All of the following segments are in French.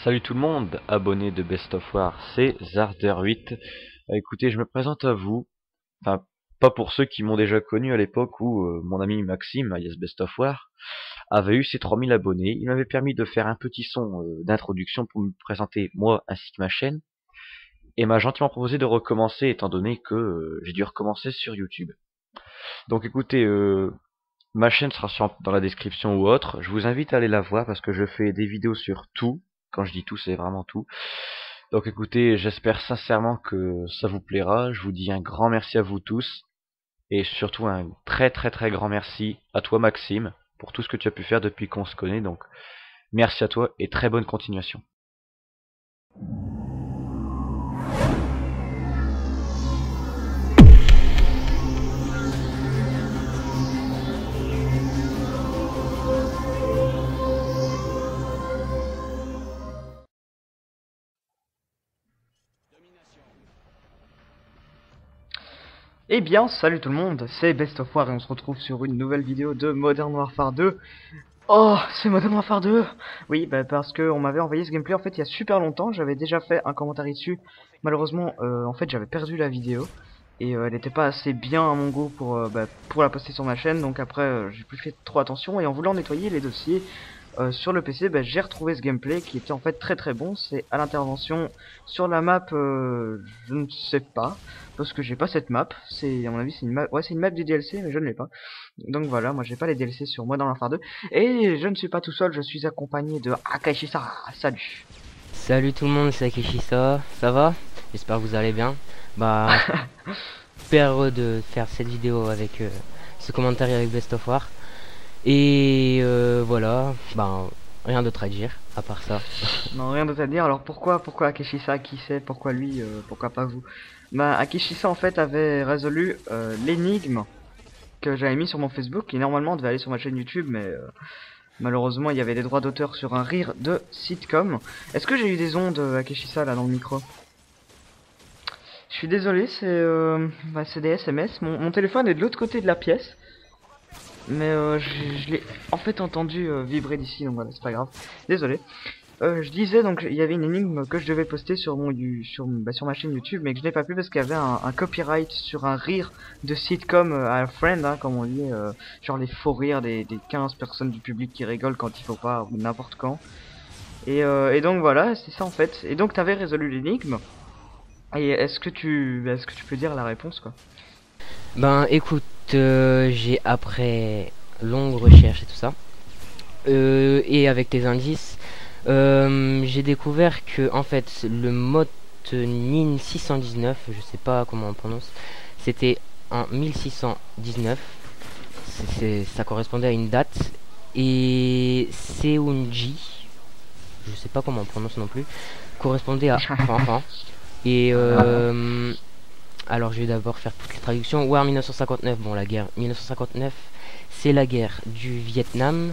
Salut tout le monde, abonné de Best of War, c'est Zarder8. Écoutez, je me présente à vous, enfin pas pour ceux qui m'ont déjà connu à l'époque où mon ami Maxime, alias Best of War, avait eu ses 3000 abonnés. Il m'avait permis de faire un petit son d'introduction pour me présenter moi ainsi que ma chaîne, et m'a gentiment proposé de recommencer étant donné que j'ai dû recommencer sur YouTube. Donc écoutez, ma chaîne sera dans la description ou autre. Je vous invite à aller la voir parce que je fais des vidéos sur tout. Quand je dis tout, c'est vraiment tout. Donc écoutez, j'espère sincèrement que ça vous plaira. Je vous dis un grand merci à vous tous. Et surtout un très grand merci à toi Maxime pour tout ce que tu as pu faire depuis qu'on se connaît. Donc merci à toi et très bonne continuation. Eh bien, salut tout le monde, c'est Best of War et on se retrouve sur une nouvelle vidéo de Modern Warfare 2. Oh, c'est Modern Warfare 2. Oui, parce que on m'avait envoyé ce gameplay en fait il y a super longtemps, j'avais déjà fait un commentaire dessus. Malheureusement, en fait, j'avais perdu la vidéo et elle n'était pas assez bien à mon goût pour la poster sur ma chaîne, donc après j'ai plus fait trop attention et en voulant nettoyer les dossiers sur le PC, j'ai retrouvé ce gameplay qui était en fait très bon. C'est à l'intervention sur la map, je ne sais pas, parce que j'ai pas cette map. C'est à mon avis c'est une map, ouais c'est une map du DLC, mais je ne l'ai pas. Donc voilà, moi j'ai pas les DLC sur moi dans Warfare 2. Et je ne suis pas tout seul, je suis accompagné de Akashisa. Salut. Salut tout le monde, c'est Akeshisa, ça va? J'espère que vous allez bien. Bah, super heureux de faire cette vidéo avec ce commentaire avec Best of War. Et voilà, bah, rien d'autre à dire, à part ça. Non, rien d'autre à dire. Alors pourquoi Akeshisa, qui sait, pourquoi lui, pourquoi pas vous? Akeshisa en fait avait résolu l'énigme que j'avais mis sur mon Facebook, qui normalement devait aller sur ma chaîne YouTube, mais malheureusement il y avait des droits d'auteur sur un rire de sitcom. Est-ce que j'ai eu des ondes Akeshisa là dans le micro? Je suis désolé, c'est des SMS. Mon téléphone est de l'autre côté de la pièce, mais je l'ai en fait entendu vibrer d'ici, donc voilà, c'est pas grave. Désolé. Je disais donc il y avait une énigme que je devais poster sur sur ma chaîne YouTube, mais que je n'ai pas pu parce qu'il y avait un copyright sur un rire de sitcom à friend, hein, comme on dit, genre les faux rires des 15 personnes du public qui rigolent quand il faut pas, ou n'importe quand. Et donc voilà, c'est ça en fait. Et donc t'avais résolu l'énigme. Et est-ce que tu peux dire la réponse quoi? Ben écoute, j'ai après longue recherche et tout ça, et avec tes indices, j'ai découvert que en fait le mot NIN 619, je sais pas comment on prononce, c'était en 1619. Ça correspondait à une date. Et Seunji, je sais pas comment on prononce non plus, correspondait à Fanfan. Et alors je vais d'abord faire toutes les traductions. War 1959, bon la guerre 1959, c'est la guerre du Vietnam.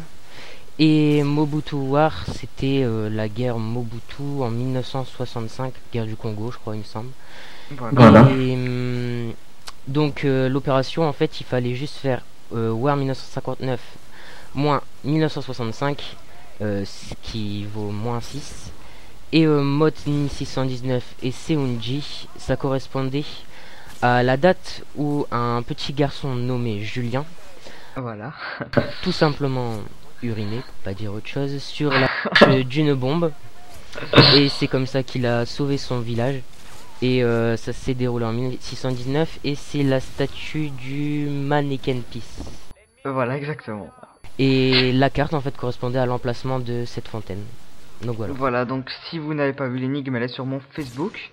Et Mobutu War, c'était la guerre Mobutu en 1965, guerre du Congo je crois il me semble. Voilà. Et donc l'opération en fait il fallait juste faire War 1959 moins 1965, ce qui vaut moins 6. Et Mot 619 et Seunji, ça correspondait à la date où un petit garçon nommé Julien, Voilà. tout simplement uriné, pour pas dire autre chose, sur la tâche d'une bombe. Et c'est comme ça qu'il a sauvé son village. Et ça s'est déroulé en 1619 et c'est la statue du Mannequin Peace. Voilà, exactement. Et la carte en fait correspondait à l'emplacement de cette fontaine. Donc voilà. Voilà, donc si vous n'avez pas vu l'énigme, elle est sur mon Facebook.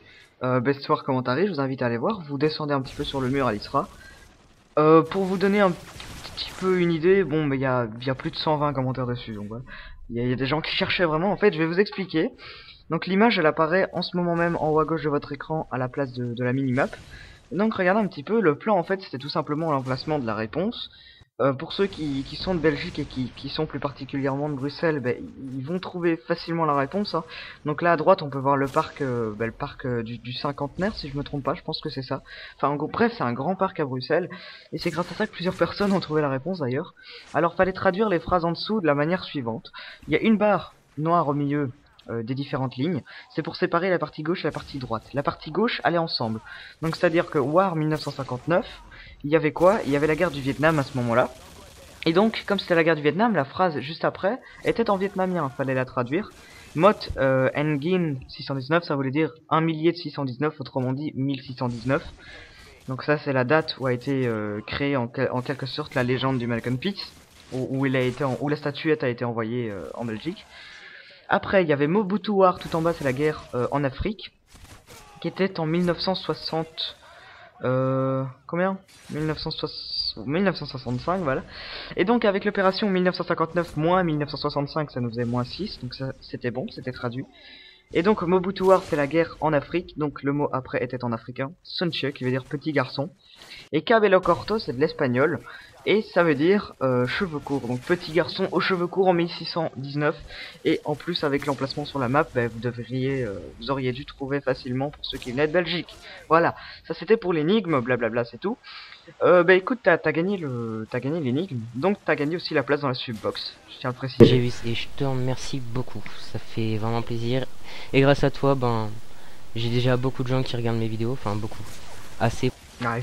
Best War Commentary, je vous invite à aller voir. Vous descendez un petit peu sur le mur, elle y sera. Pour vous donner un petit peu une idée, bon, mais il y a plus de 120 commentaires dessus, donc voilà. Il y a des gens qui cherchaient vraiment. En fait, je vais vous expliquer. Donc l'image, elle apparaît en ce moment même en haut à gauche de votre écran à la place de la minimap. Donc regardez un petit peu, le plan en fait, c'était tout simplement l'emplacement de la réponse. Pour ceux qui sont de Belgique et qui sont plus particulièrement de Bruxelles, ils vont trouver facilement la réponse, hein. Donc là à droite on peut voir le parc, le parc du cinquantenaire si je me trompe pas, je pense que c'est ça. Enfin en gros, bref, c'est un grand parc à Bruxelles et c'est grâce à ça que plusieurs personnes ont trouvé la réponse d'ailleurs. Alors fallait traduire les phrases en dessous de la manière suivante. Il y a une barre noire au milieu des différentes lignes. C'est pour séparer la partie gauche et la partie droite. La partie gauche allait ensemble. Donc c'est-à-dire que War 1959, il y avait quoi? Il y avait la guerre du Vietnam à ce moment-là. Et donc, comme c'était la guerre du Vietnam, la phrase juste après était en vietnamien, fallait la traduire. Mot Nguyen 619, ça voulait dire 1 millier de 619, autrement dit 1619. Donc ça c'est la date où a été créée en quelque sorte la légende du Malcolm X, où la statuette a été envoyée en Belgique. Après il y avait Mobutu War tout en bas, c'est la guerre en Afrique, qui était en 1960... combien 1965, voilà. Et donc avec l'opération 1959 moins 1965, ça nous faisait moins 6, donc ça c'était bon, c'était traduit. Et donc Mobutu War c'est la guerre en Afrique, donc le mot après était en africain, Sonche qui veut dire petit garçon. Et Cabello Corto c'est de l'espagnol, et ça veut dire cheveux courts, donc petit garçon aux cheveux courts en 1619. Et en plus avec l'emplacement sur la map, bah, vous auriez dû trouver facilement pour ceux qui venaient de Belgique. Voilà, ça c'était pour l'énigme, blablabla c'est tout. Bah écoute, t'as gagné l'énigme, donc t'as gagné aussi la place dans la subbox, je tiens à le préciser. J'ai vu et je te remercie beaucoup, ça fait vraiment plaisir. Et grâce à toi, ben, j'ai déjà beaucoup de gens qui regardent mes vidéos, enfin beaucoup, assez. Ouais,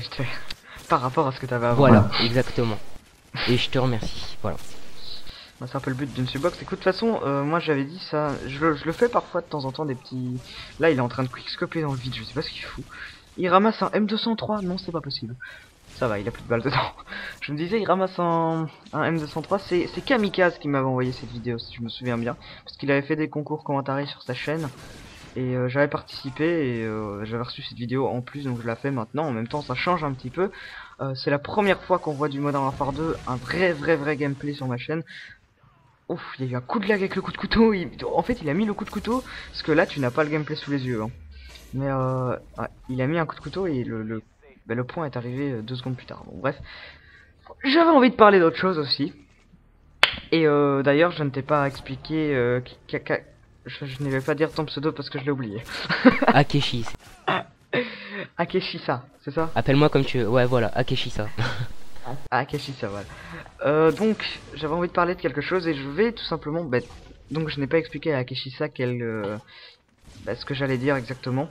par rapport à ce que t'avais avant. Voilà, exactement. Et je te remercie, voilà. Bah, c'est un peu le but d'une subbox. Écoute, de toute façon, moi j'avais dit ça, je le fais parfois de temps en temps des petits... Là il est en train de quickscoper dans le vide, je sais pas ce qu'il fout. Il ramasse un M203, non c'est pas possible. Ça va, il a plus de balles dedans. Je me disais, il ramasse un M203. C'est Kamikaze qui m'avait envoyé cette vidéo, si je me souviens bien. Parce qu'il avait fait des concours commentaires sur sa chaîne. Et j'avais participé et j'avais reçu cette vidéo en plus, donc je la fais maintenant. En même temps, ça change un petit peu. C'est la première fois qu'on voit du Modern Warfare 2, un vrai gameplay sur ma chaîne. Ouf, il y a eu un coup de lag avec le coup de couteau. En fait, il a mis le coup de couteau, parce que là, tu n'as pas le gameplay sous les yeux. Hein. Mais ouais, il a mis un coup de couteau et le point est arrivé 2 secondes plus tard. Bon, bref, j'avais envie de parler d'autre chose aussi. Et d'ailleurs, je ne t'ai pas expliqué. Je ne vais pas dire ton pseudo parce que je l'ai oublié. Akeshi. Akeshisa, c'est ça? Appelle-moi comme tu veux. Ouais, voilà, Akeshisa. Akeshisa, voilà. Donc, j'avais envie de parler de quelque chose et je vais tout simplement. Donc, je n'ai pas expliqué à Akeshisa ce que j'allais dire exactement.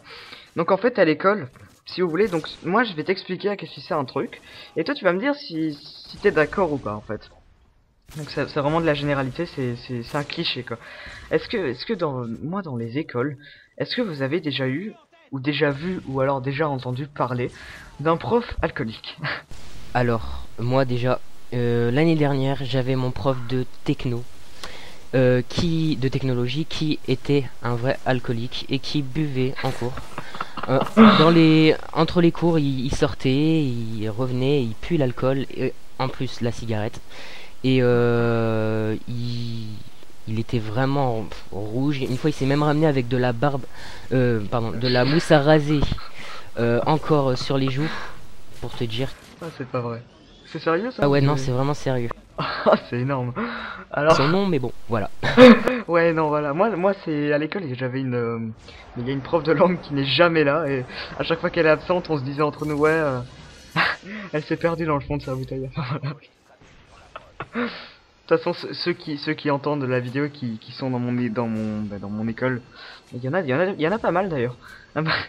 Donc, en fait, à l'école. Si vous voulez, donc moi je vais t'expliquer à qu'est-ce que c'est un truc, et toi tu vas me dire si t'es d'accord ou pas en fait. Donc c'est vraiment de la généralité, c'est un cliché quoi. Est-ce que dans les écoles, est-ce que vous avez déjà eu, ou déjà vu, ou alors déjà entendu parler d'un prof alcoolique? Alors, moi déjà, l'année dernière, j'avais mon prof de techno, de technologie, qui était un vrai alcoolique et qui buvait en cours. Entre les cours, il sortait, il revenait, il pue l'alcool et en plus la cigarette. Et il était vraiment rouge. Une fois, il s'est même ramené avec de la de la mousse à raser encore sur les joues, pour te dire. Ah, c'est pas vrai. C'est sérieux ça? Ah ouais, non, c'est vraiment sérieux. Ah, c'est énorme. Alors... Son nom, mais bon, voilà. Ouais, non, voilà. Moi c'est à l'école et j'avais il y a une prof de langue qui n'est jamais là et à chaque fois qu'elle est absente, on se disait entre nous, ouais, elle s'est perdue dans le fond de sa bouteille. Voilà. De toute façon, ceux qui entendent la vidéo, qui sont dans mon école, il y en a pas mal d'ailleurs.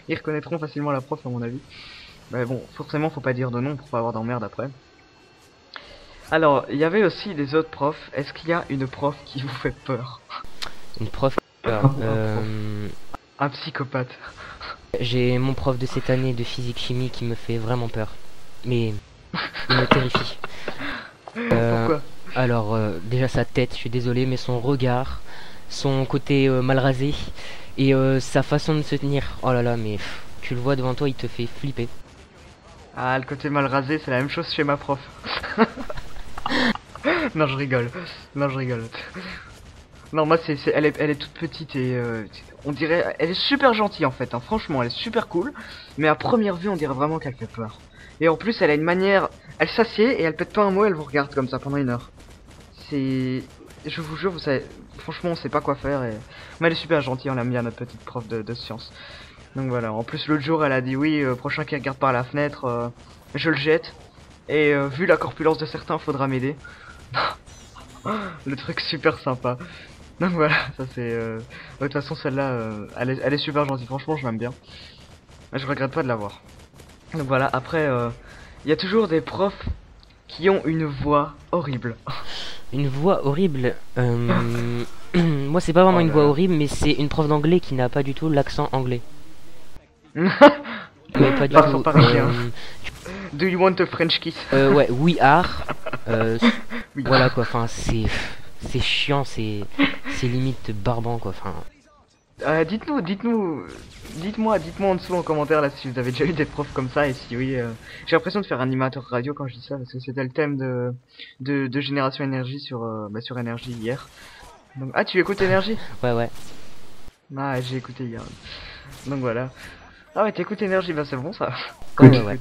Ils reconnaîtront facilement la prof à mon avis. Mais bon, forcément, faut pas dire de nom pour pas avoir d'emmerde après. Alors, il y avait aussi des autres profs. Est-ce qu'il y a une prof qui vous fait peur? Une prof. Un psychopathe. J'ai mon prof de cette année de physique-chimie qui me fait vraiment peur. Mais il me terrifie. Pourquoi? Alors, déjà sa tête, je suis désolé, mais son regard, son côté mal rasé et sa façon de se tenir. Oh là là, mais tu le vois devant toi, il te fait flipper. Ah, le côté mal rasé, c'est la même chose chez ma prof. Non, je rigole. Non, je rigole. Non, moi, elle est toute petite et on dirait, elle est super gentille en fait. Hein. Franchement, elle est super cool. Mais à première vue, on dirait vraiment qu'elle fait peur. Et en plus, elle a une manière, elle s'assied et elle pète pas un mot, elle vous regarde comme ça pendant 1 heure. C'est, je vous jure, vous savez, franchement, on sait pas quoi faire. Et... mais elle est super gentille. On l'aime bien, notre petite prof de sciences. Donc voilà. En plus, l'autre jour, elle a dit oui, prochain qui regarde par la fenêtre, je le jette. Et vu la corpulence de certains, faudra m'aider. Le truc super sympa. Donc voilà, ça c'est... De toute façon, celle-là, elle est super gentille. Franchement, je l'aime bien. Je regrette pas de l'avoir. Donc voilà, après, il y a toujours des profs qui ont une voix horrible. Une voix horrible. Moi, c'est pas vraiment Oh une là voix là. horrible, mais c'est une prof d'anglais qui n'a pas du tout l'accent anglais. Mais pas du L'accent tout. parisien. Do you want a French kiss? Ouais, we are. euh, Oui. Voilà quoi. Enfin, c'est chiant, c'est limite barbant quoi. Enfin, Dites-moi en dessous en commentaire là si vous avez déjà eu des profs comme ça et si oui, j'ai l'impression de faire animateur radio quand je dis ça parce que c'était le thème de Génération Énergie sur Énergie hier. Donc, ah, tu écoutes Énergie? ouais. Ah, j'ai écouté hier. Donc voilà. Ah ouais, t'écoutes Énergie, bah c'est bon ça. Ouais.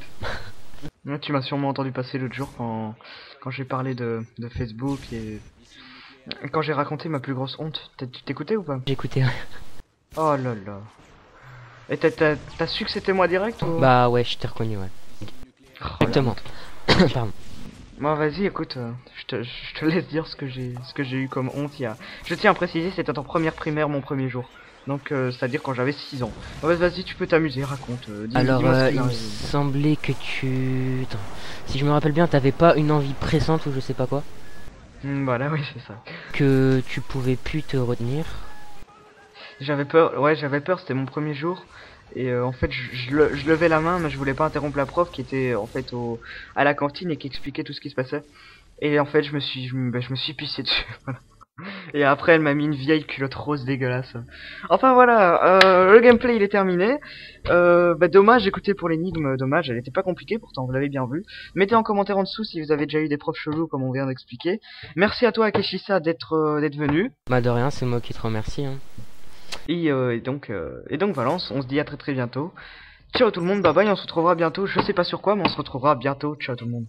Ouais, tu m'as sûrement entendu passer l'autre jour quand j'ai parlé de Facebook et quand j'ai raconté ma plus grosse honte. Tu t'écoutais ou pas? J'écoutais. Oh là là. Et t'as su que c'était moi direct ou? Bah ouais, je t'ai reconnu, ouais. Oh, la Exactement. honte. Pardon. Bon vas-y, écoute, je te laisse dire ce que j'ai eu comme honte il y a. Je tiens à préciser, c'était en première primaire mon premier jour. Donc c'est-à-dire quand j'avais 6 ans. Ouais, vas-y, tu peux t'amuser, raconte. Alors, dis-moi ce qui il me m'arrive. semblait que tu... Attends. Si je me rappelle bien, t'avais pas une envie pressante ou je sais pas quoi, Voilà, oui, c'est ça. que tu pouvais plus te retenir. J'avais peur, ouais, j'avais peur, c'était mon premier jour. Et en fait, je levais la main, mais je voulais pas interrompre la prof qui était en fait à la cantine et qui expliquait tout ce qui se passait. Et en fait, je me suis pissé dessus. Voilà. Et après, elle m'a mis une vieille culotte rose dégueulasse. Enfin voilà, le gameplay il est terminé. Bah, dommage, écoutez pour l'énigme, dommage, elle était pas compliquée, pourtant vous l'avez bien vu. Mettez en commentaire en dessous si vous avez déjà eu des profs chelous comme on vient d'expliquer. Merci à toi Akeshisa d'être venu. Bah de rien, c'est moi qui te remercie. Hein. Et donc voilà, on se dit à très très bientôt. Ciao tout le monde, bye bye, on se retrouvera bientôt, je sais pas sur quoi, mais on se retrouvera bientôt. Ciao tout le monde.